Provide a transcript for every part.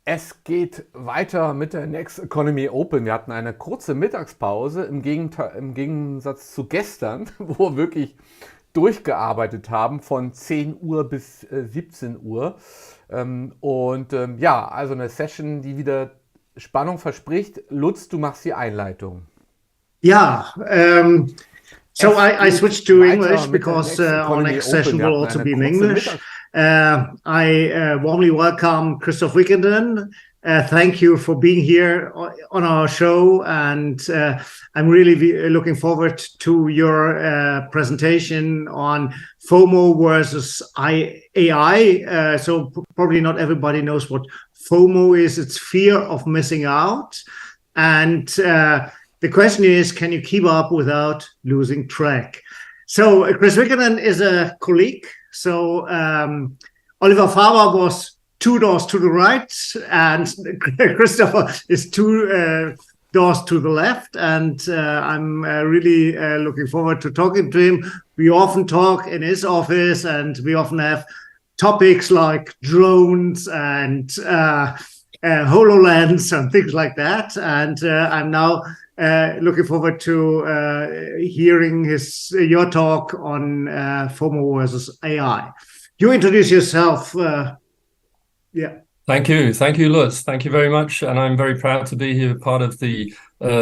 Es geht weiter mit der Next Economy Open. Wir hatten eine kurze Mittagspause im Gegensatz zu gestern, wo wir wirklich durchgearbeitet haben von 10 Uhr bis 17 Uhr. Ja, also eine Session, die wieder Spannung verspricht. Lutz, du machst die Einleitung. Yeah. So Es I geht switched to weiter English mit der because Next our Economy next Open. session Wir will hatten also eine be in kurze English. Mittags... I warmly welcome Christopher Wickenden. Thank you for being here on our show, and I'm really looking forward to your presentation on FOMO versus AI. So probably not everybody knows what FOMO is. It's fear of missing out, and the question is, can you keep up without losing track? So Chris Wickenden is a colleague. So Oliver Faber was two doors to the right, and Christopher is two doors to the left. And I'm really looking forward to talking to him. We often talk in his office, and we often have topics like drones and HoloLens and things like that. And I'm now looking forward to hearing your talk on FOMO versus AI. You introduce yourself. Yeah. Thank you, Lutz. Thank you very much, and I'm very proud to be here, part of the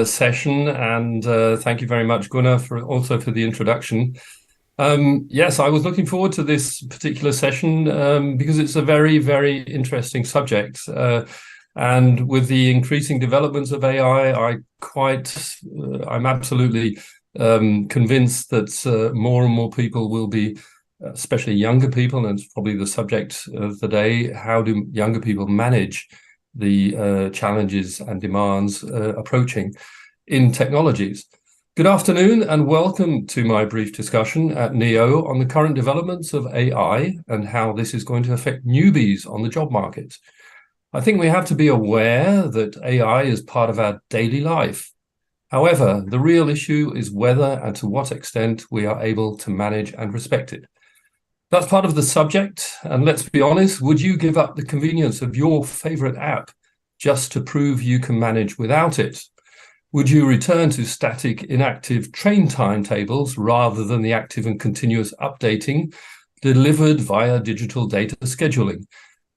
session. And thank you very much, Gunnar, for the introduction. Yes, I was looking forward to this particular session because it's a very, very interesting subject. And with the increasing developments of AI, I'm absolutely convinced that more and more people will be, especially younger people, and it's probably the subject of the day, how do younger people manage the challenges and demands approaching in technologies. Good afternoon and welcome to my brief discussion at NEO on the current developments of AI and how this is going to affect newbies on the job market. I think we have to be aware that AI is part of our daily life. However, the real issue is whether and to what extent we are able to manage and respect it. That's part of the subject, and let's be honest, would you give up the convenience of your favorite app just to prove you can manage without it? Would you return to static, inactive train timetables rather than the active and continuous updating delivered via digital data scheduling?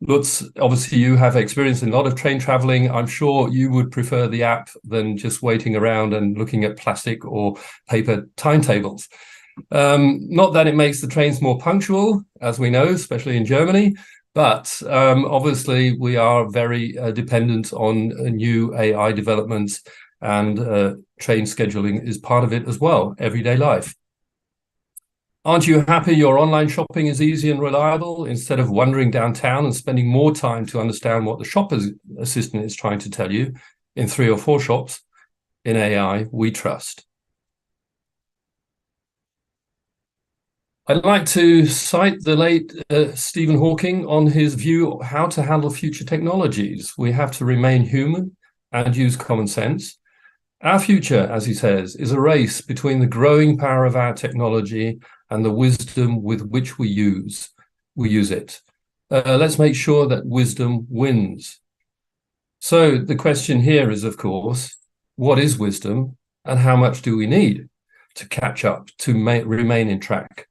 Lutz, obviously you have experience in a lot of train traveling. I'm sure you would prefer the app than just waiting around and looking at plastic or paper timetables. Not that it makes the trains more punctual, as we know, especially in Germany, but obviously we are very dependent on new AI developments, and train scheduling is part of it as well, everyday life. Aren't you happy your online shopping is easy and reliable instead of wandering downtown and spending more time to understand what the shopper's assistant is trying to tell you in 3 or 4 shops? In AI, we trust. I'd like to cite the late Stephen Hawking on his view of how to handle future technologies. We have to remain human and use common sense. Our future, as he says, is a race between the growing power of our technology and the wisdom with which we use it. Let's make sure that wisdom wins. So the question here is, of course, what is wisdom and how much do we need to catch up, to remain in track?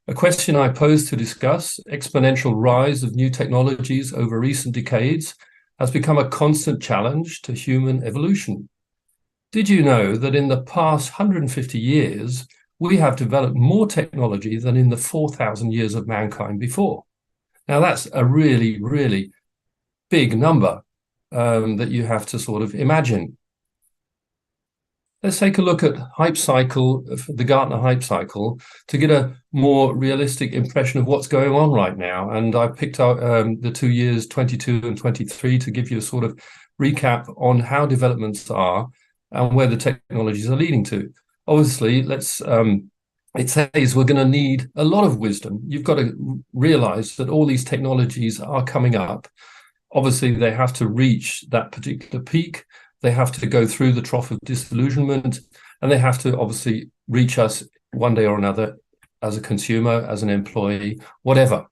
A question I pose to discuss: exponential rise of new technologies over recent decades has become a constant challenge to human evolution. Did you know that in the past 150 years, we have developed more technology than in the 4,000 years of mankind before? Now, that's a really, really big number that you have to sort of imagine. Let's take a look at hype cycle, the Gartner hype cycle, to get a more realistic impression of what's going on right now. And I picked out the 2 years, 22 and 23, to give you a sort of recap on how developments are and where the technologies are leading to. Obviously, it says we're going to need a lot of wisdom. You've got to realize that all these technologies are coming up. Obviously, they have to reach that particular peak. They have to go through the trough of disillusionment, and they have to obviously reach us one day or another as a consumer, as an employee, whatever.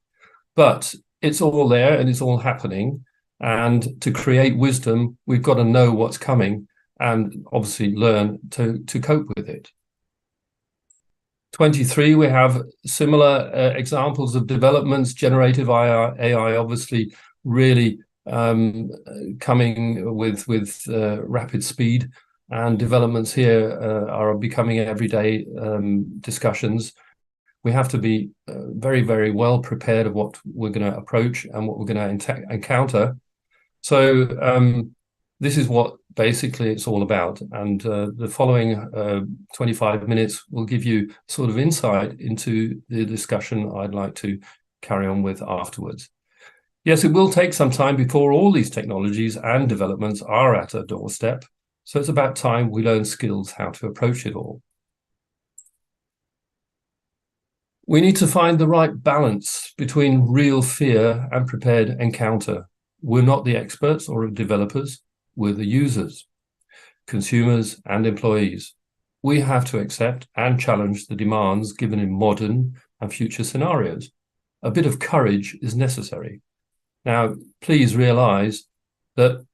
But it's all there and it's all happening. And to create wisdom, we've got to know what's coming and obviously learn to cope with it. 23, we have similar examples of developments. Generative AI obviously really coming with rapid speed, and developments here are becoming everyday discussions. We have to be very, very well prepared of what we're going to approach and what we're going to encounter. So this is what basically it's all about. And the following 25 minutes will give you sort of insight into the discussion I'd like to carry on with afterwards. Yes, it will take some time before all these technologies and developments are at our doorstep. So it's about time we learn skills how to approach it all. We need to find the right balance between real fear and prepared encounter. We're not the experts or developers, we're the users, consumers and employees. We have to accept and challenge the demands given in modern and future scenarios. A bit of courage is necessary. Now, please realize that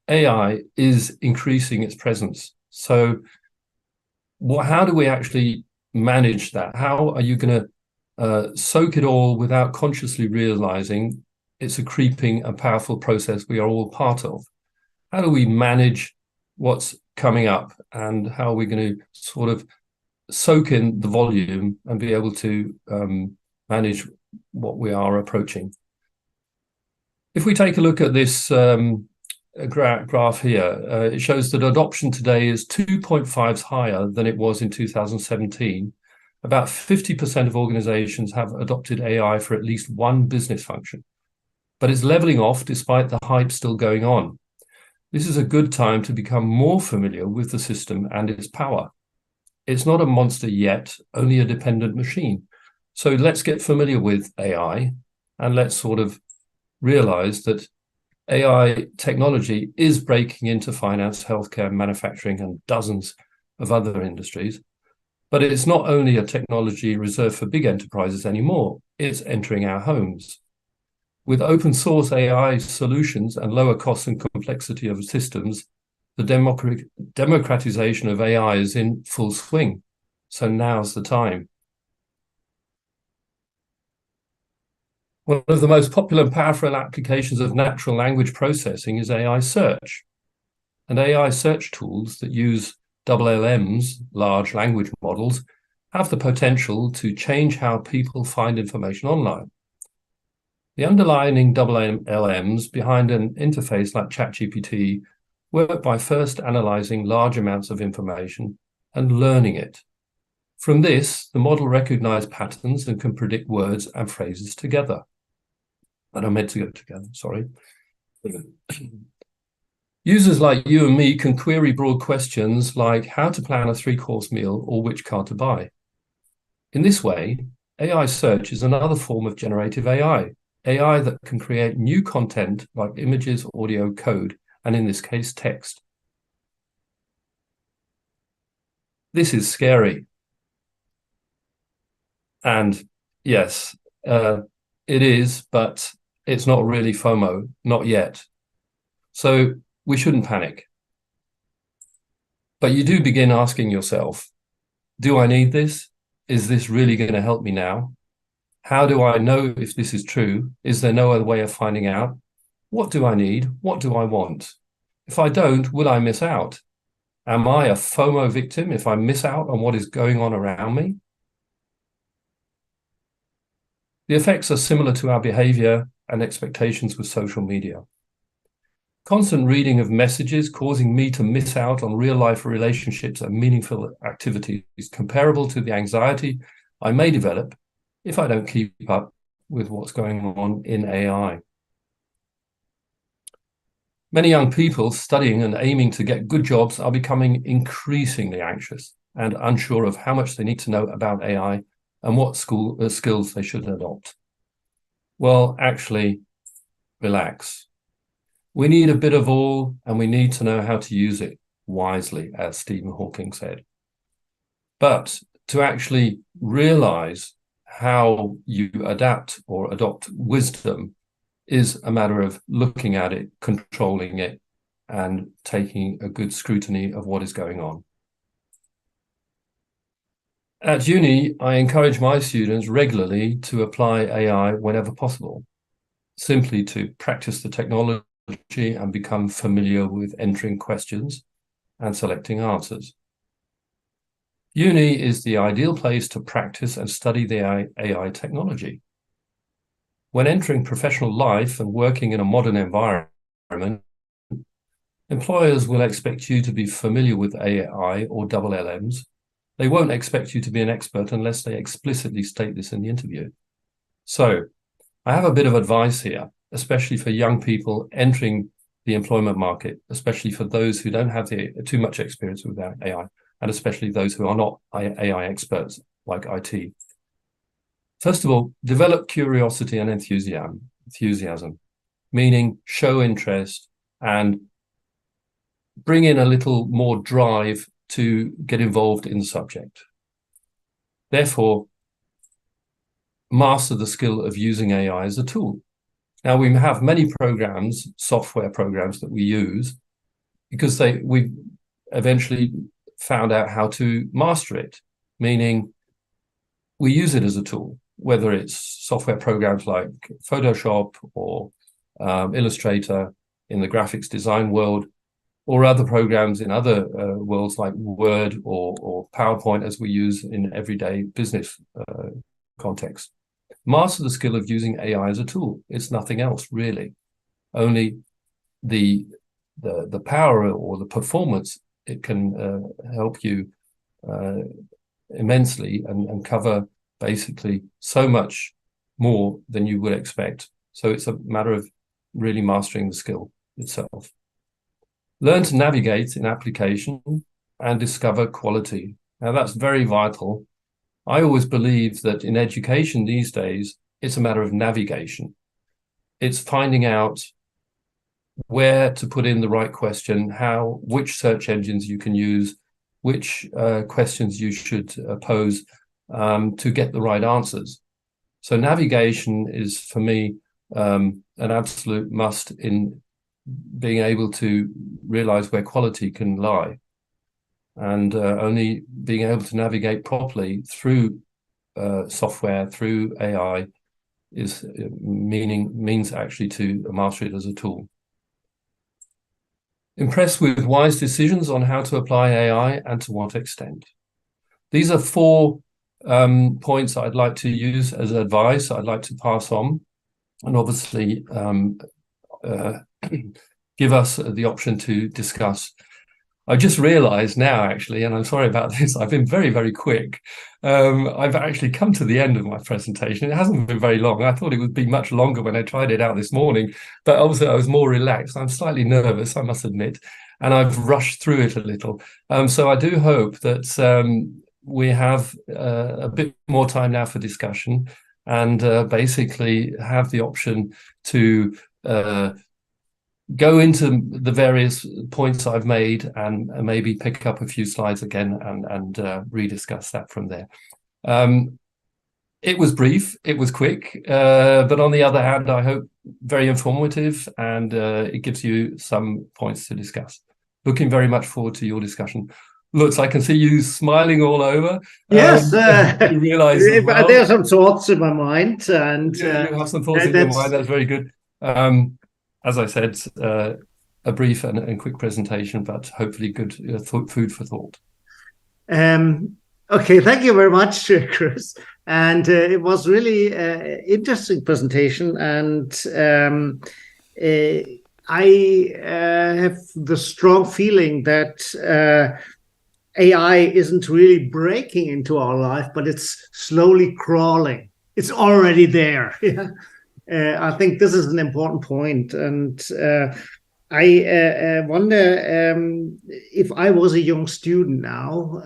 AI is increasing its presence. So how do we actually manage that? How are you going to soak it all without consciously realizing it's a creeping and powerful process we are all part of? How do we manage what's coming up, and how are we going to sort of soak in the volume and be able to manage what we are approaching? If we take a look at this graph here, it shows that adoption today is 2.5 higher than it was in 2017. About 50% of organizations have adopted AI for at least one business function, but it's leveling off despite the hype still going on. This is a good time to become more familiar with the system and its power. It's not a monster yet, only a dependent machine. So let's get familiar with AI, and let's sort of realize that AI technology is breaking into finance, healthcare, manufacturing, and dozens of other industries. But it's not only a technology reserved for big enterprises anymore, it's entering our homes. With open source AI solutions and lower cost and complexity of systems, the democratization of AI is in full swing. So now's the time. One of the most popular and powerful applications of natural language processing is AI search. And AI search tools that use LLMs, large language models, have the potential to change how people find information online. The underlying LLMs behind an interface like ChatGPT work by first analyzing large amounts of information and learning it. From this, the model recognizes patterns and can predict words and phrases together. And are meant to go together, sorry. Users like you and me can query broad questions like how to plan a 3-course meal or which car to buy. In this way, AI search is another form of generative AI that can create new content like images, audio, code, and in this case, text. This is scary. And yes, it is, but it's not really FOMO, not yet. So we shouldn't panic. But you do begin asking yourself, do I need this? Is this really going to help me now? How do I know if this is true? Is there no other way of finding out? What do I need? What do I want? If I don't, will I miss out? Am I a FOMO victim if I miss out on what is going on around me? The effects are similar to our behavior and expectations with social media. Constant reading of messages causing me to miss out on real-life relationships and meaningful activities is comparable to the anxiety I may develop if I don't keep up with what's going on in AI. Many young people studying and aiming to get good jobs are becoming increasingly anxious and unsure of how much they need to know about AI and what skills they should adopt. Well, actually, relax. We need a bit of all, and we need to know how to use it wisely, as Stephen Hawking said. But to actually realize how you adapt or adopt wisdom is a matter of looking at it, controlling it, and taking a good scrutiny of what is going on. At uni, I encourage my students regularly to apply AI whenever possible, simply to practice the technology and become familiar with entering questions and selecting answers. Uni is the ideal place to practice and study the AI technology. When entering professional life and working in a modern environment, employers will expect you to be familiar with AI or double LMs. They won't expect you to be an expert unless they explicitly state this in the interview. So I have a bit of advice here, especially for young people entering the employment market, especially for those who don't have too much experience with AI, and especially those who are not AI experts like IT. First of all, develop curiosity and enthusiasm, meaning show interest and bring in a little more drive to get involved in the subject. Therefore, master the skill of using AI as a tool. Now, we have many programs, software programs that we use because we eventually found out how to master it, meaning we use it as a tool, whether it's software programs like Photoshop or Illustrator in the graphics design world, or other programs in other worlds like Word or PowerPoint as we use in everyday business context. Master the skill of using AI as a tool. It's nothing else, really. Only the power or the performance, it can help you immensely and cover basically so much more than you would expect. So it's a matter of really mastering the skill itself. Learn to navigate in application and discover quality. Now, that's very vital. I always believe that in education these days, it's a matter of navigation. It's finding out where to put in the right question, which search engines you can use, which questions you should pose to get the right answers. So navigation is, for me, an absolute must in being able to realize where quality can lie. And only being able to navigate properly through software, through AI, means actually to master it as a tool. Impress with wise decisions on how to apply AI and to what extent. These are 4 points I'd like to use as advice I'd like to pass on, and obviously give us the option to discuss. I just realized now, actually, and I'm sorry about this, I've been very, very quick. I've actually come to the end of my presentation. It hasn't been very long. I thought it would be much longer when I tried it out this morning, but obviously I was more relaxed. I'm slightly nervous, I must admit, and I've rushed through it a little. So I do hope that we have a bit more time now for discussion and basically have the option to go into the various points I've made and maybe pick up a few slides again and rediscuss that from there. It was brief, it was quick, but on the other hand, I hope very informative, and it gives you some points to discuss. Looking very much forward to your discussion. Lutz, I can see you smiling all over. Yes, you realize well, there are some thoughts in my mind, and you have some thoughts in your mind. That's very good. As I said, a brief and quick presentation, but hopefully good food for thought. Okay, thank you very much, Chris. And it was really an interesting presentation. And I have the strong feeling that AI isn't really breaking into our life, but it's slowly crawling. It's already there. I think this is an important point, and I wonder if I was a young student now,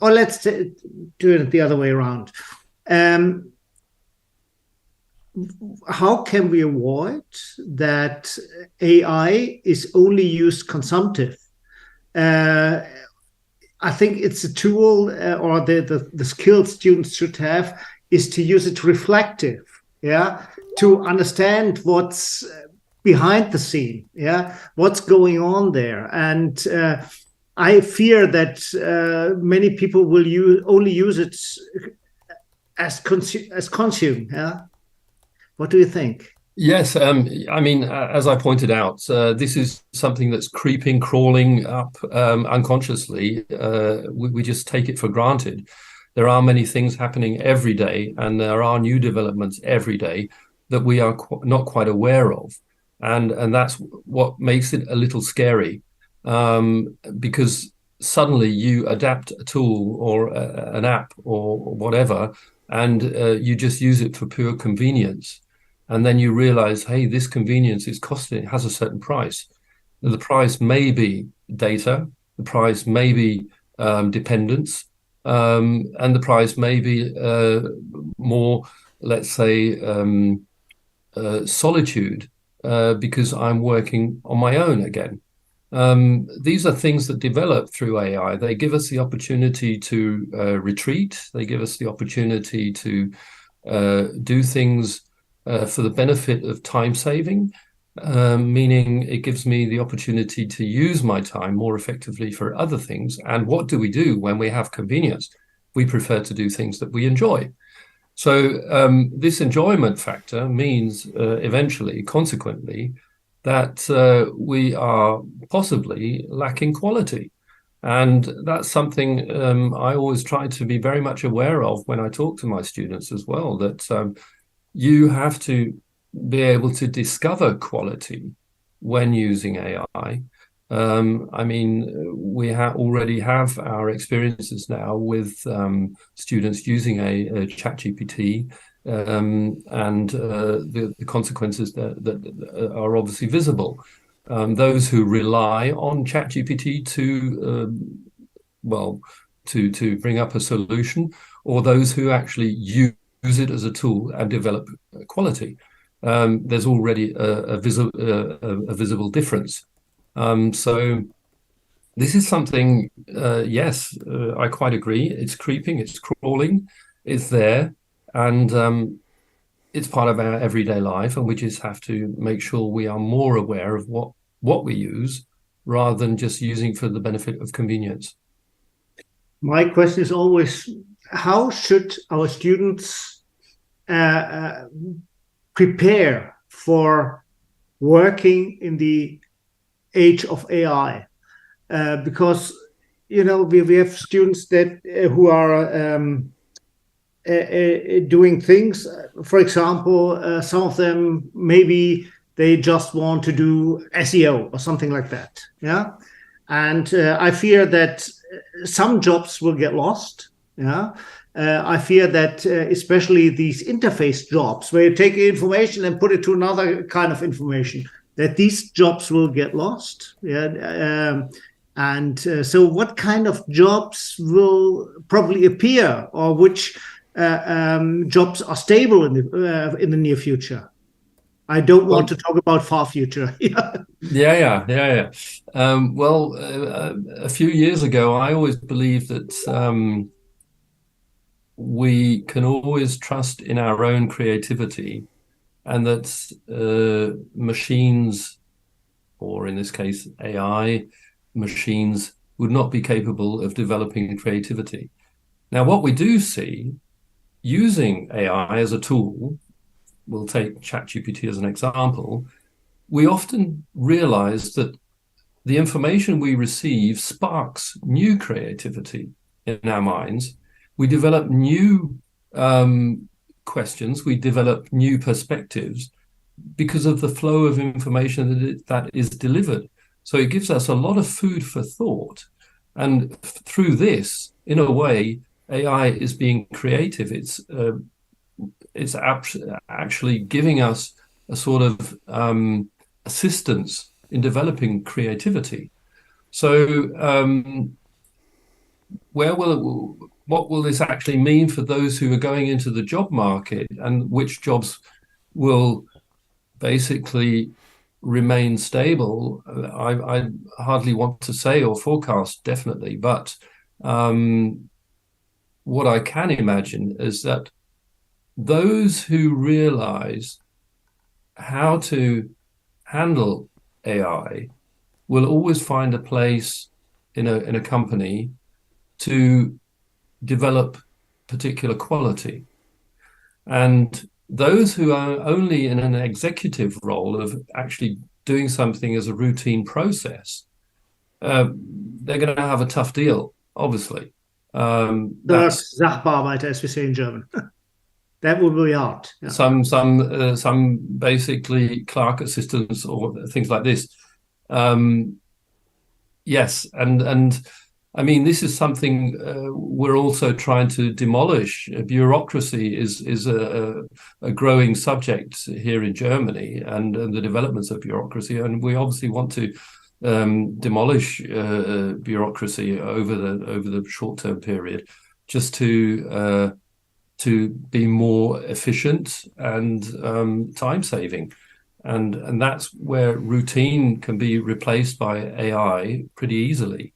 or let's do it the other way around. How can we avoid that AI is only used consumptive? I think it's a tool, or the skill students should have is to use it reflective. Yeah. to understand what's behind the scene, yeah, what's going on there. And I fear that many people will only use it as consume. Yeah, what do you think? Yes, I mean, as I pointed out, this is something that's creeping, crawling up unconsciously. We just take it for granted. There are many things happening every day, and there are new developments every day that we are not quite aware of. And that's what makes it a little scary, because suddenly you adapt a tool or an app or whatever, and you just use it for pure convenience. And then you realize, hey, this convenience is costing, it has a certain price. The price may be data, the price may be dependence, and the price may be more, let's say, solitude, because I'm working on my own again. These are things that develop through AI. They give us the opportunity to retreat. They give us the opportunity to do things for the benefit of time saving, meaning it gives me the opportunity to use my time more effectively for other things. And what do we do when we have convenience? We prefer to do things that we enjoy. So this enjoyment factor means eventually, consequently, that we are possibly lacking quality. And that's something I always try to be very much aware of when I talk to my students as well, that you have to be able to discover quality when using AI. I mean, we already have our experiences now with students using a ChatGPT, and the consequences that are obviously visible. Those who rely on ChatGPT to bring up a solution, or those who actually use it as a tool and develop quality. There's already a visible difference. So this is something, yes, I quite agree. It's creeping, it's crawling, it's there, and it's part of our everyday life, and we just have to make sure we are more aware of what we use, rather than just using for the benefit of convenience. My question is always, how should our students prepare for working in the age of AI? Because, you know, we have students that who are doing things. For example, some of them, maybe they just want to do SEO or something like that. Yeah. And I fear that some jobs will get lost. Yeah. I fear that especially these interface jobs, where you take information and put it to another kind of information, that these jobs will get lost. Yeah. So what kind of jobs will probably appear, or which jobs are stable in the near future? I don't want to talk about far future. Yeah. A few years ago, I always believed that we can always trust in our own creativity, and that machines, or in this case AI machines, would not be capable of developing creativity. Now, what we do see using AI as a tool, we'll take ChatGPT as an example, we often realize that the information we receive sparks new creativity in our minds. We develop new questions, we develop new perspectives because of the flow of information that is delivered. So it gives us a lot of food for thought. And through this, in a way, AI is being creative. It's actually giving us a sort of assistance in developing creativity. So what will this actually mean for those who are going into the job market, and which jobs will basically remain stable? I hardly want to say or forecast definitely, but what I can imagine is that those who realize how to handle AI will always find a place in a company to develop particular quality. And those who are only in an executive role of actually doing something as a routine process, they're going to have a tough deal, obviously. That's Sachbearbeiter, as we say in German. That would be hard. Yeah. Some basically clerk assistants or things like this. Yes, and I mean, this is something we're also trying to demolish. Bureaucracy is a growing subject here in Germany, and the developments of bureaucracy, and we obviously want to demolish bureaucracy over the short-term period, just to be more efficient and time-saving. And that's where routine can be replaced by AI pretty easily.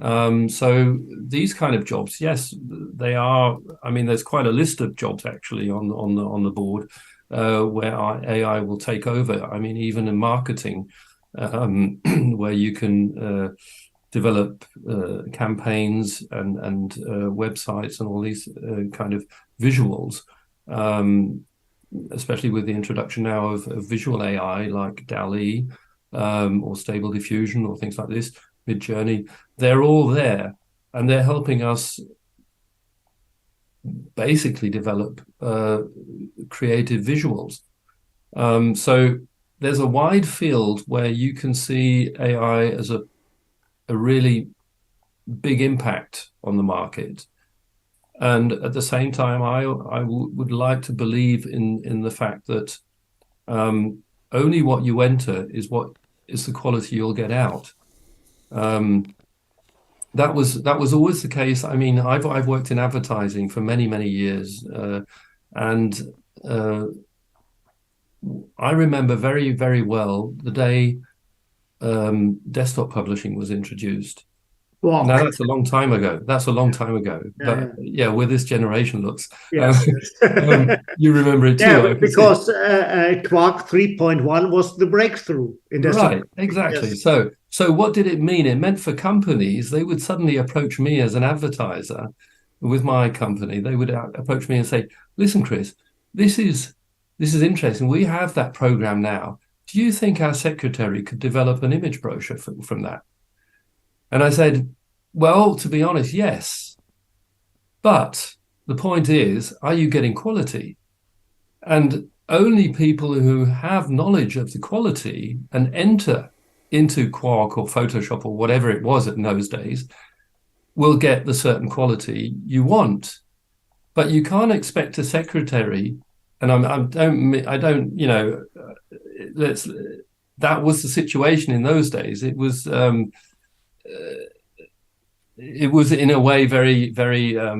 So these kind of jobs, yes, they are. I mean, there's quite a list of jobs actually on the board where AI will take over. I mean, even in marketing, where you can develop campaigns and websites and all these kind of visuals, especially with the introduction now of visual AI like DALL-E or Stable Diffusion or things like this, Midjourney. They're all there, and they're helping us basically develop creative visuals. So there's a wide field where you can see AI as a really big impact on the market. And at the same time, I would like to believe in the fact that only what you enter is the quality you'll get out. That was always the case. I mean, I've worked in advertising for many years, and I remember very well the day desktop publishing was introduced. Wow. Now that's a long time ago. But yeah, where this generation looks. Yes. You remember it too. Yeah, because Quark 3.1 was the breakthrough in desktop. Right, exactly. Yes. So what did it mean? It meant for companies, they would suddenly approach me as an advertiser with my company. They would approach me and say, "Listen, Chris, this is interesting. We have that program now. Do you think our secretary could develop an image brochure from that?" And I said, "Well, to be honest, yes. But the point is, are you getting quality? And only people who have knowledge of the quality and enter into Quark or Photoshop or whatever it was in those days will get the certain quality you want. But you can't expect a secretary." And I don't, you know, that was the situation in those days. It was in a way very I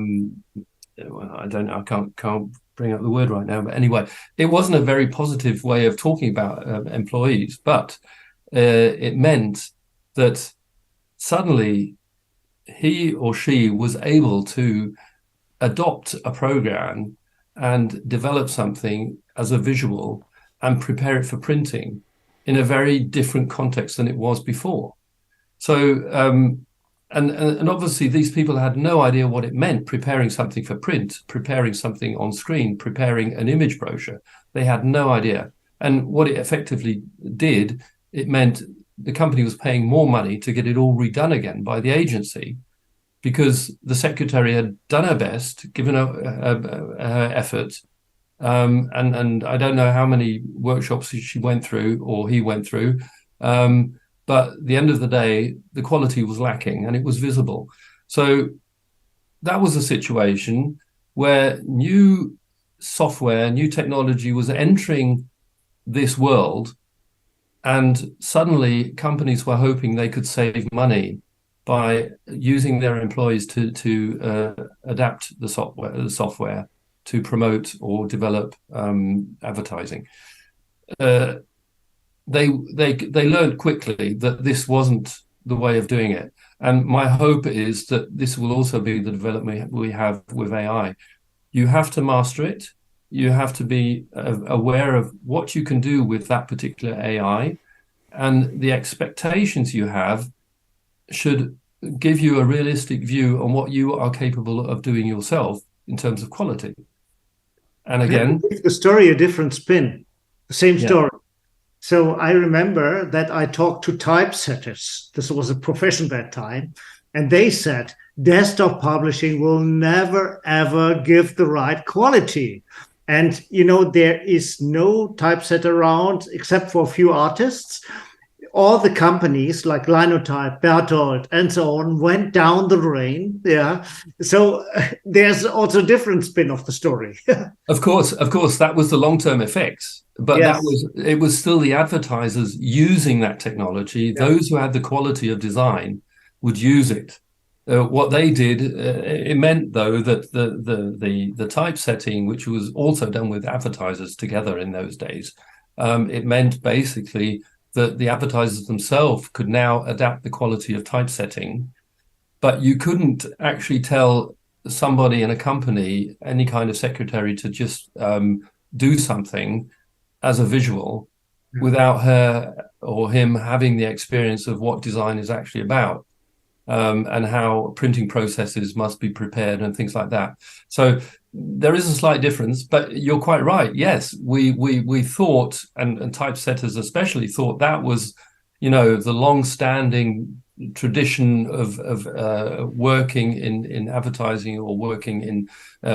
can't bring up the word right now, but anyway, it wasn't a very positive way of talking about employees, but it meant that suddenly he or she was able to adopt a program and develop something as a visual and prepare it for printing in a very different context than it was before. So, and obviously these people had no idea what it meant, preparing something for print, preparing something on screen, preparing an image brochure. They had no idea. And what it effectively did, it meant the company was paying more money to get it all redone again by the agency, because the secretary had done her best, given her effort, and I don't know how many workshops she went through or he went through, but at the end of the day, the quality was lacking and it was visible. So that was a situation where new software, new technology was entering this world, and suddenly companies were hoping they could save money by using their employees to adapt the software to promote or develop advertising. They learned quickly that this wasn't the way of doing it. And my hope is that this will also be the development we have with AI. You have to master it. you have to be aware of what you can do with that particular AI, and the expectations you have should give you a realistic view on what you are capable of doing yourself in terms of quality. And again, give the story a different spin, the same yeah, story. So I remember that I talked to typesetters. This was a profession that time. And they said desktop publishing will never, ever give the right quality. And, you know, there is no typesetter around except for a few artists. All the companies like Linotype, Bertolt, and so on went down the drain. Yeah. So there's also a different spin of the story. of course, that was the long-term effects, but Yes. it was still the advertisers using that technology. Yeah. Those who had the quality of design would use it. What they did, it meant though that the typesetting, which was also done with advertisers together in those days, it meant basically that the advertisers themselves could now adapt the quality of typesetting, but you couldn't actually tell somebody in a company, any kind of secretary, to just do something as a visual without her or him having the experience of what design is actually about. And how printing processes must be prepared and things like that. So there is a slight difference, but you're quite right. Yes, we thought, and typesetters especially thought that was, you know, the long-standing tradition of working in advertising or working in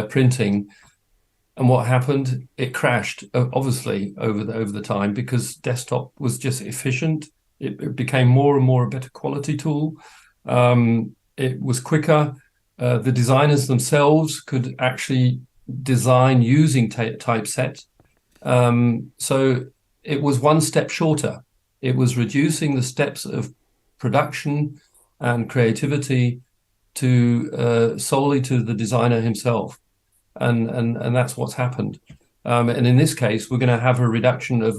printing. And what happened? It crashed, obviously, over the time, because desktop was just efficient. It became more and more a better quality tool. It was quicker. The designers themselves could actually design using typeset. So it was one step shorter. It was reducing the steps of production and creativity to solely to the designer himself. And that's what's happened. And in this case, we're going to have a reduction of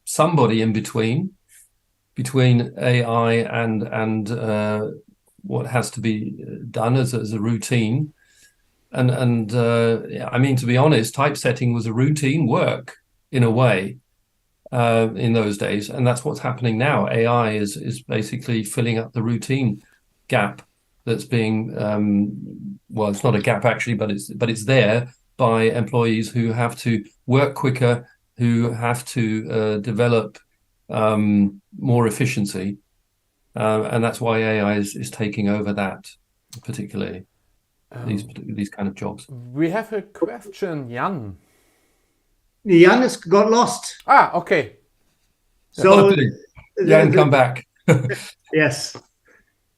somebody in between AI and what has to be done as a routine. And I mean, to be honest, typesetting was a routine work in a way in those days, and that's what's happening now. AI is basically filling up the routine gap that's being well, it's not a gap actually, but it's there by employees who have to work quicker, who have to develop more efficiency. And that's why AI is taking over that, particularly these kind of jobs. We have a question, Jan. Jan has got lost. Ah, okay. So Jan, come back. Yes.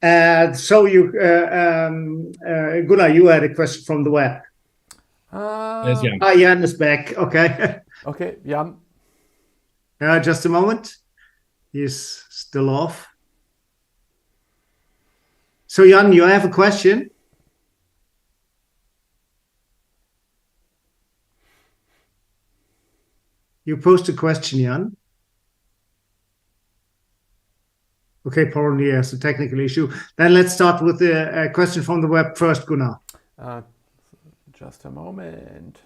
So you, Gunnar, you had a question from the web. There's Jan. Jan is back. Okay. Okay, Jan. Just a moment. He's still off. So Jan, you have a question? You post a question, Jan. Okay, probably yes, a technical issue. Then let's start with the question from the web first, Gunnar. Just a moment.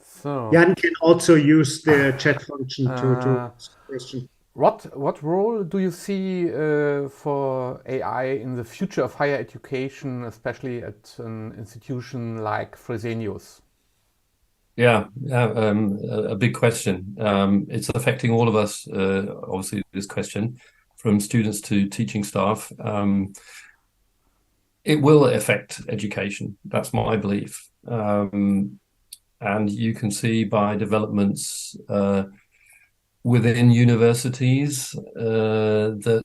So Jan can also use the chat function to ask a question. what role do you see for AI in the future of higher education, especially at an institution like Fresenius? Yeah, a big question. It's affecting all of us, obviously, this question, from students to teaching staff. It will affect education. That's my belief. And you can see by developments within universities that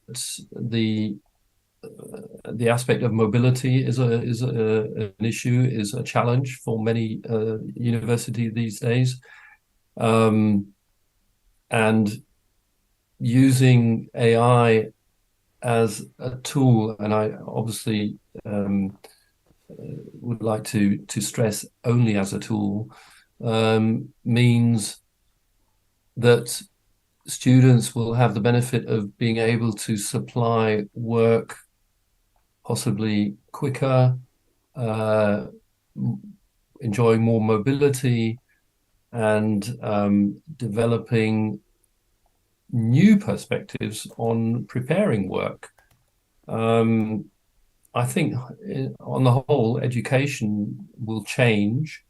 the aspect of mobility is an issue, is a challenge for many universities these days, and using AI as a tool, and I obviously would like to stress only as a tool, means that students will have the benefit of being able to supply work possibly quicker, enjoying more mobility and developing new perspectives on preparing work. I think on the whole, education will change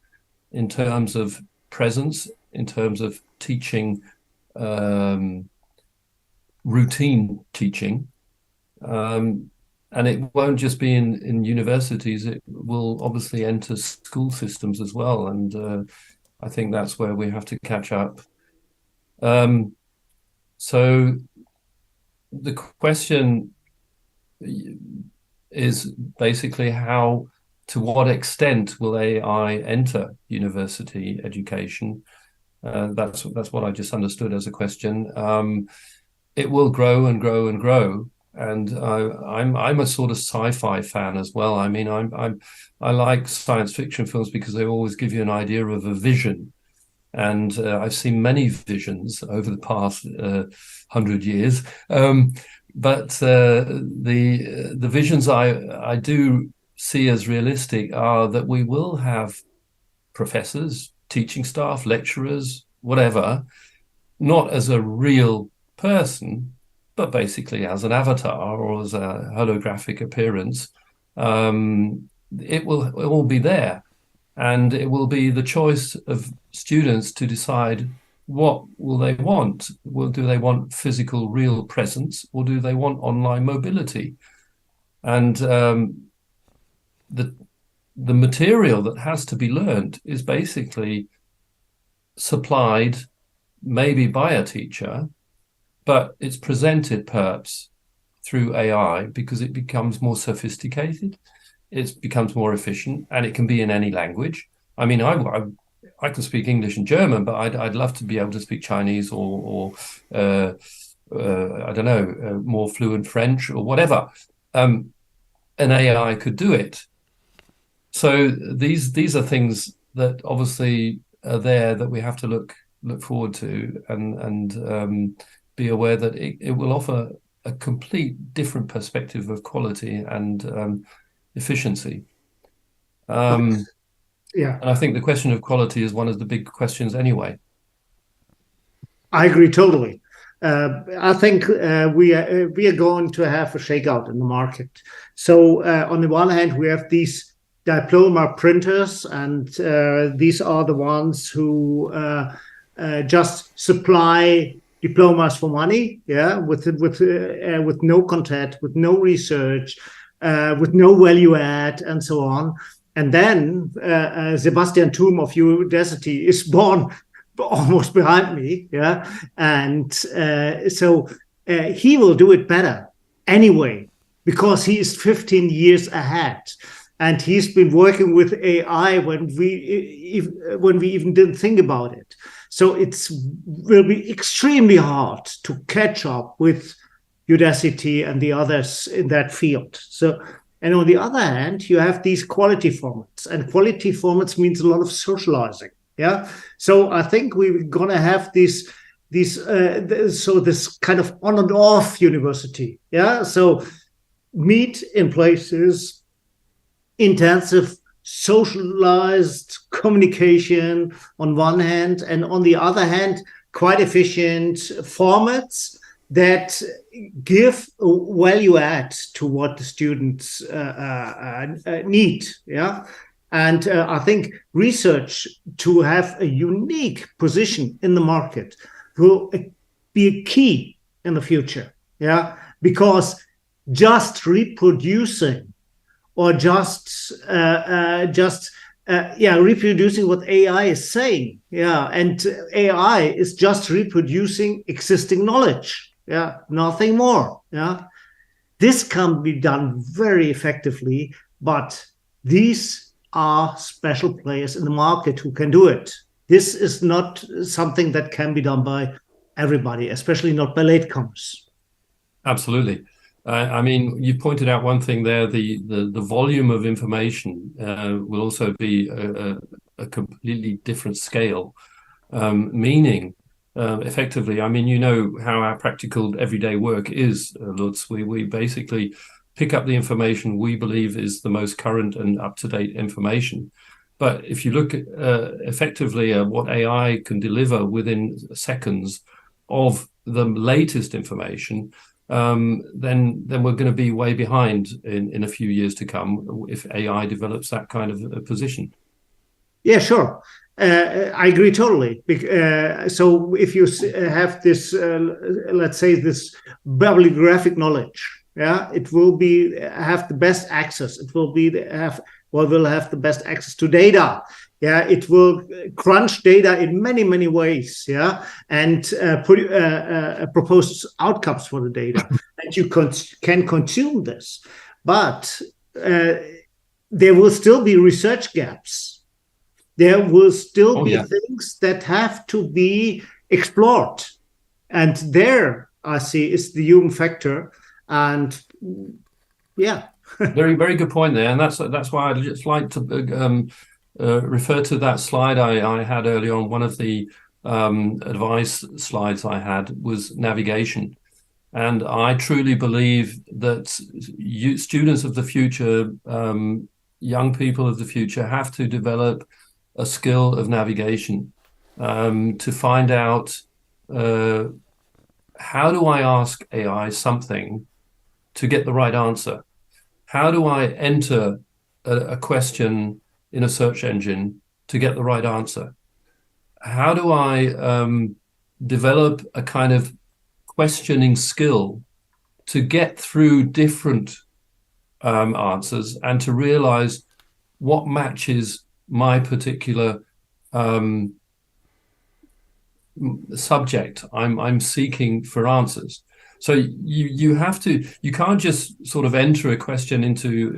in terms of presence, in terms of teaching, routine teaching. And it won't just be in universities, it will obviously enter school systems as well. And I think that's where we have to catch up. So the question is basically to what extent will AI enter university education? That's what I just understood as a question. It will grow and grow and grow. And I'm a sort of sci-fi fan as well. I mean, I like science fiction films because they always give you an idea of a vision. And I've seen many visions over the past 100 years. But the visions I do see as realistic are that we will have professors, teaching staff, lecturers, whatever, not as a real person, but basically as an avatar or as a holographic appearance. It will be there, and it will be the choice of students to decide what will they want. Do they want physical, real presence, or do they want online mobility? And the material that has to be learned is basically supplied maybe by a teacher, but it's presented perhaps through AI because it becomes more sophisticated, it becomes more efficient, and it can be in any language. I mean, I can speak English and German, but I'd love to be able to speak Chinese or I don't know, more fluent French or whatever. An AI could do it. So these are things that obviously are there that we have to look forward to and be aware that it will offer a complete different perspective of quality and efficiency. Yeah, and I think the question of quality is one of the big questions anyway. I agree totally. I think we are going to have a shakeout in the market. So on the one hand, we have these diploma printers, and these are the ones who just supply diplomas for money, yeah, with no content, with no research, with no value add, and so on. And then Sebastian Thum of Udacity is born almost behind me, yeah, and so he will do it better anyway because he is 15 years ahead, and he's been working with AI when we even didn't think about it. So it will be extremely hard to catch up with Udacity and the others in that field. So, and on the other hand, you have these quality formats, and quality formats means a lot of socializing. Yeah. So I think we're going to have this kind of on and off university. Yeah. So meet in places, intensive socialized communication on one hand, and on the other hand, quite efficient formats that give value add to what the students need. Yeah. And I think research to have a unique position in the market will be a key in the future. Yeah. Because just reproducing or just reproducing what AI is saying. Yeah. And AI is just reproducing existing knowledge. Yeah. Nothing more. Yeah. This can be done very effectively, but these are special players in the market who can do it. This is not something that can be done by everybody, especially not by latecomers. Absolutely. I mean, you pointed out one thing there, the volume of information will also be a completely different scale, meaning effectively, I mean, you know how our practical everyday work is, Lutz. We basically pick up the information we believe is the most current and up-to-date information. But if you look at effectively at what AI can deliver within seconds of the latest information, then we're going to be way behind in a few years to come if AI develops that kind of a position. Yeah, sure. I agree totally. So if you have this, let's say, this bibliographic knowledge, yeah, it will have the best access. It will will have the best access to data. Yeah, it will crunch data in many ways. Yeah, and propose outcomes for the data, and you can consume this. But there will still be research gaps. There will still be things that have to be explored, and there I see is the human factor. And yeah. Very good point there, and that's why I'd just like to refer to that slide I had earlier on. One of the advice slides I had was navigation, and I truly believe that students of the future, young people of the future, have to develop a skill of navigation to find out how do I ask AI something to get the right answer. How do I enter a question in a search engine to get the right answer? How do I develop a kind of questioning skill to get through different answers and to realize what matches my particular subject I'm seeking for answers? So you can't just sort of enter a question into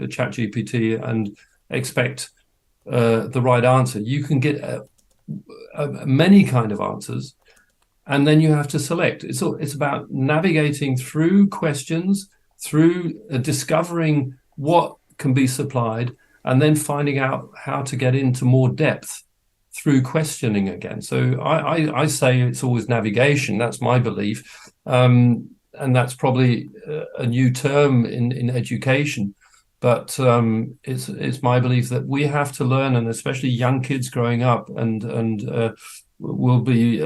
a ChatGPT and expect the right answer. You can get many kind of answers, and then you have to select. It's about navigating through questions, through discovering what can be supplied, and then finding out how to get into more depth through questioning again. So I say it's always navigation. That's my belief. And that's probably a new term in education. But it's my belief that we have to learn, and especially young kids growing up and will be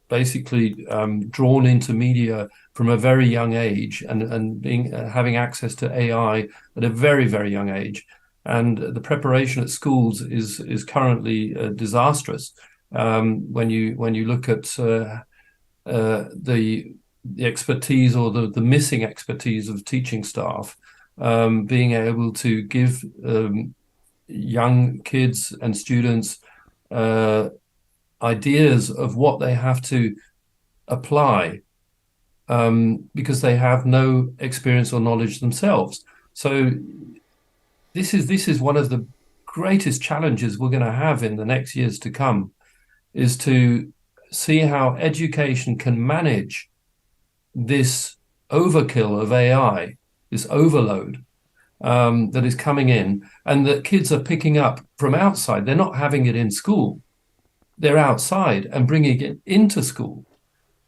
basically drawn into media from a very young age and having access to AI at a very young age. And the preparation at schools is currently disastrous. When you look at the expertise or the missing expertise of teaching staff, being able to give young kids and students ideas of what they have to apply because they have no experience or knowledge themselves. So this is one of the greatest challenges we're going to have in the next years to come, is to see how education can manage this overkill of AI, this overload that is coming in, and that kids are picking up from outside. They're not having it in school. They're outside and bringing it into school,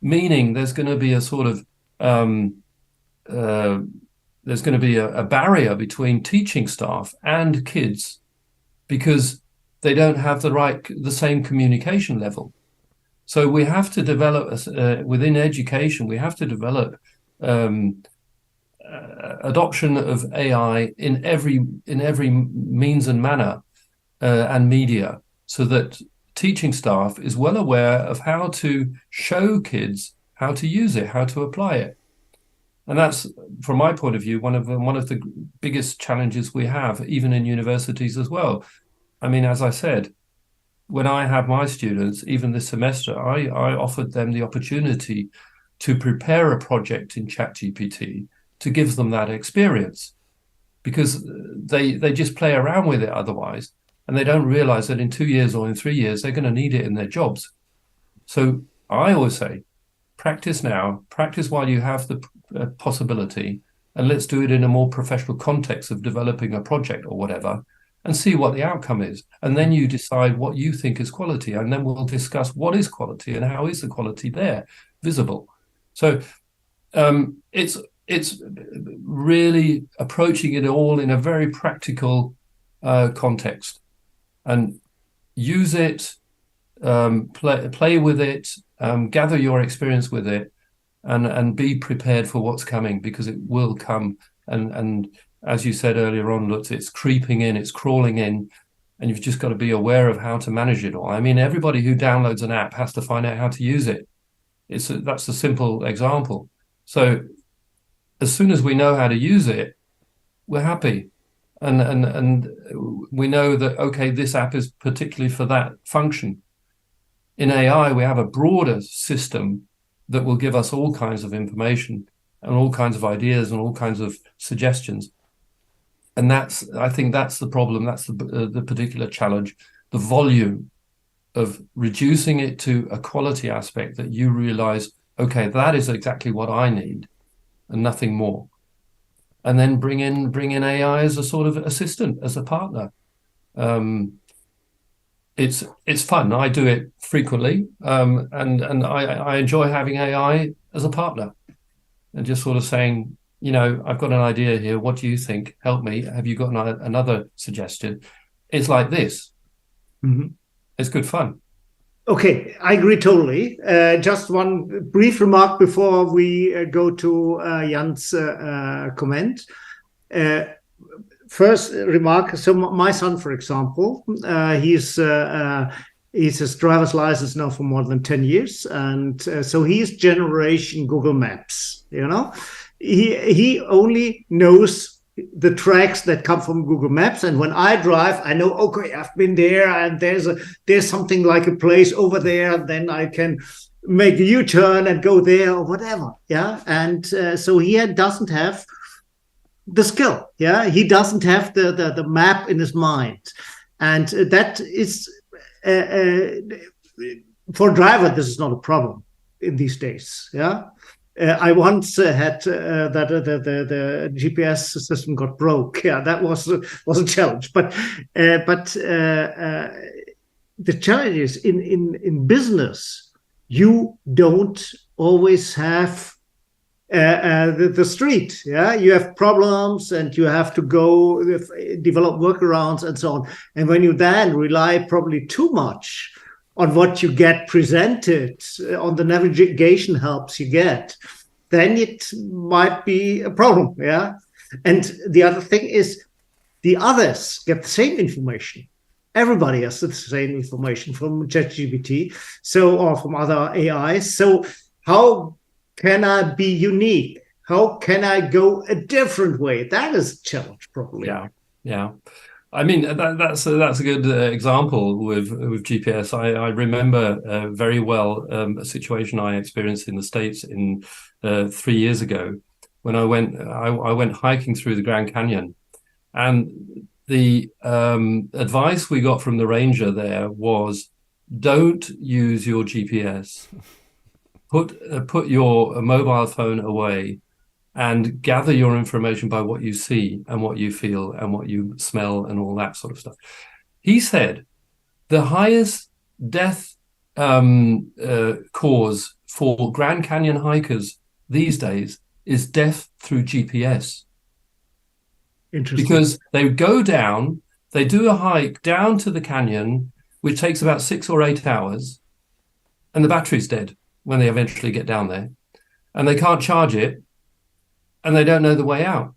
meaning there's going to be a sort of there's going to be a barrier between teaching staff and kids because they don't have the same communication level. So we have to develop within education. We have to develop adoption of AI in every means and manner and media, so that teaching staff is well aware of how to show kids how to use it, how to apply it. And that's, from my point of view, one of the biggest challenges we have, even in universities as well. I mean, as I said, when I have my students, even this semester, I offered them the opportunity to prepare a project in ChatGPT to give them that experience, because they just play around with it otherwise, and they don't realize that in 2 years or in 3 years, they're going to need it in their jobs. So I always say, practice now, practice while you have the possibility, and let's do it in a more professional context of developing a project or whatever, and see what the outcome is. And then you decide what you think is quality, and then we'll discuss what is quality and how is the quality there visible. So it's really approaching it all in a very practical context, and use it, play with it, gather your experience with it, and be prepared for what's coming, because it will come. And as you said earlier on, Lutz, it's creeping in, it's crawling in, and you've just got to be aware of how to manage it all. I mean, everybody who downloads an app has to find out how to use it. That's a simple example. So as soon as we know how to use it, we're happy. And we know that, okay, this app is particularly for that function. In AI, we have a broader system that will give us all kinds of information and all kinds of ideas and all kinds of suggestions. And I think that's the problem. That's the particular challenge, the volume of reducing it to a quality aspect that you realize, okay, that is exactly what I need and nothing more. And then bring in AI as a sort of assistant, as a partner. It's fun. I do it frequently, and I enjoy having AI as a partner, and just sort of saying, I've got an idea here. What do you think? Help me. Have you got another suggestion? It's like this. Mm-hmm. It's good fun. Okay, I agree totally. Just one brief remark before we go to Jan's comment. First remark, so my son, for example, he's his driver's license now for more than 10 years. And so he's generation Google Maps, He only knows the tracks that come from Google Maps. And when I drive, I know, okay, I've been there and there's something like a place over there. Then I can make a U-turn and go there or whatever. Yeah. And so he doesn't have the skill. Yeah. He doesn't have the map in his mind. And that is, for a driver, this is not a problem in these days. Yeah. I once had that the GPS system got broke. Yeah, that was a challenge. But the challenge is in business, you don't always have the street. Yeah, you have problems, and you have to go develop workarounds and so on. And when you then rely probably too much on what you get presented, on the navigation helps you get, then it might be a problem, yeah? And the other thing is the others get the same information. Everybody has the same information from ChatGPT, or from other AIs. So how can I be unique? How can I go a different way? That is a challenge, probably. Yeah. I mean, that's a good example with GPS. I remember very well a situation I experienced in the States 3 years ago when I went hiking through the Grand Canyon, and the advice we got from the ranger there was, don't use your GPS. Put your mobile phone away and gather your information by what you see and what you feel and what you smell and all that sort of stuff. He said the highest death cause for Grand Canyon hikers these days is death through GPS. Interesting. Because they go down, they do a hike down to the canyon, which takes about 6 or 8 hours, and the battery's dead when they eventually get down there, and they can't charge it, and they don't know the way out,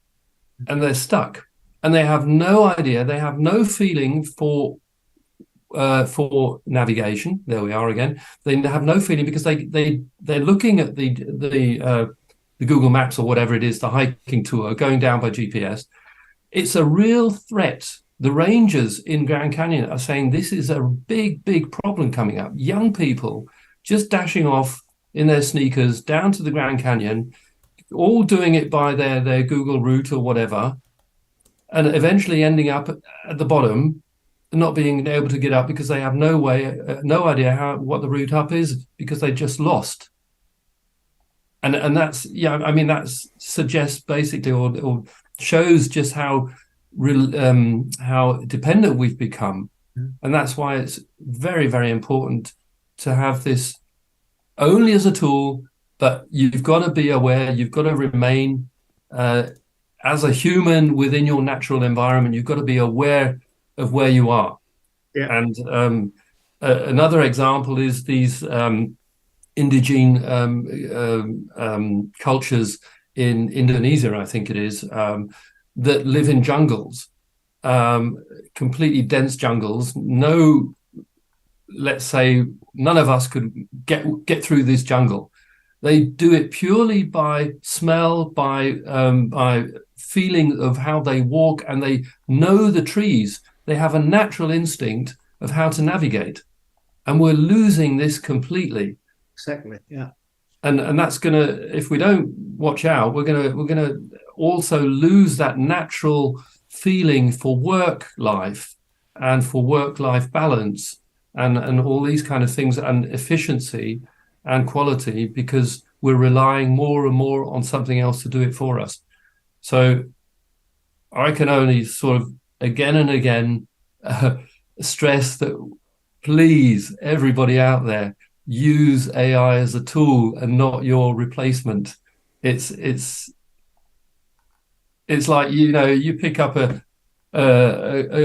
and they're stuck, and they have no idea, they have no feeling for navigation. There we are again. They have no feeling because they're looking at the Google Maps or whatever it is, the hiking tour, going down by GPS. It's a real threat. The rangers in Grand Canyon are saying this is a big problem coming up. Young people just dashing off in their sneakers down to the Grand Canyon, all doing it by their Google route or whatever, and eventually ending up at the bottom, not being able to get up because they have no idea what the route up is, because they just lost. And that's, I mean, that suggests basically or shows just how dependent we've become. And that's why it's very, very important to have this only as a tool, but you've got to be aware, you've got to remain as a human within your natural environment, you've got to be aware of where you are. Yeah. And another example is these indigene cultures in Indonesia, I think it is, that live in jungles, completely dense jungles. No, let's say none of us could get through this jungle. They do it purely by smell, by feeling of how they walk, and they know the trees. They have a natural instinct of how to navigate, and we're losing this completely. Exactly. Yeah. And that's gonna, if we don't watch out, we're gonna also lose that natural feeling for work life and for work-life balance and all these kind of things, and efficiency and quality, because we're relying more and more on something else to do it for us. So I can only sort of again and again stress that, please, everybody out there, use AI as a tool and not your replacement. It's like, you pick up a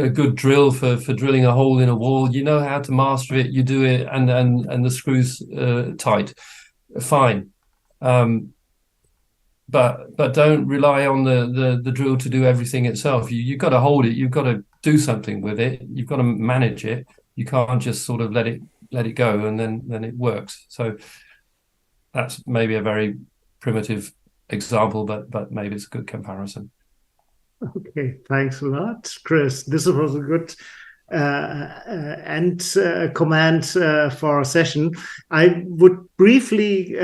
good drill for drilling a hole in a wall. You know how to master it. You do it, and the screws tight. Fine, but don't rely on the drill to do everything itself. You've got to hold it. You've got to do something with it. You've got to manage it. You can't just sort of let it go and then it works. So that's maybe a very primitive example, but maybe it's a good comparison. Okay, thanks a lot, Chris. This was a good end comment for our session. I would briefly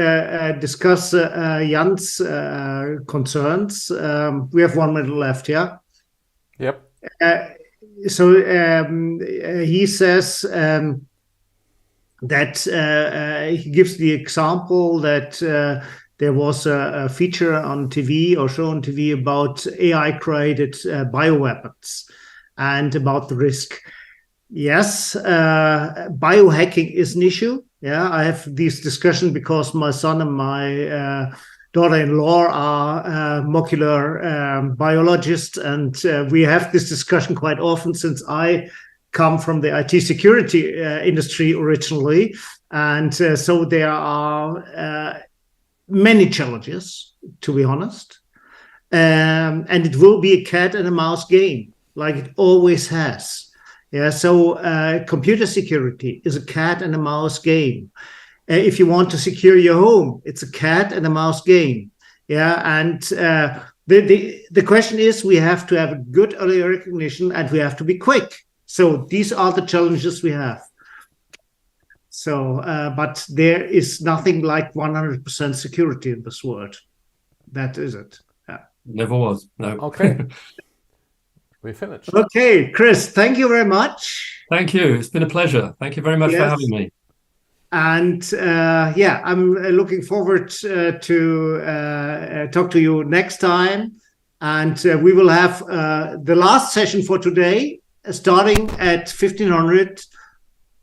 discuss Jan's concerns. We have 1 minute left, yeah? Yep. So he says that he gives the example that there was a feature on TV or show on TV about AI-created bioweapons and about the risk. Yes, biohacking is an issue. Yeah, I have this discussion because my son and my daughter-in-law are molecular biologists, and we have this discussion quite often since I come from the IT security industry originally. And so there are many challenges, to be honest. And it will be a cat and a mouse game, like it always has. Yeah, so computer security is a cat and a mouse game. If you want to secure your home, it's a cat and a mouse game. Yeah, and the question is, we have to have a good early recognition and we have to be quick. So these are the challenges we have. So, but there is nothing like 100% security in this world. That is it. Yeah. Never was. No. Okay. We finished. Okay, Chris, thank you very much. Thank you. It's been a pleasure. Thank you very much for having me. And yeah, I'm looking forward to talk to you next time. And we will have the last session for today, starting at 1500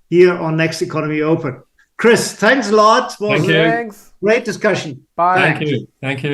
here on Next Economy Open. Chris, thanks a lot. Thank you. Great discussion. Bye. Thank you. Thank you.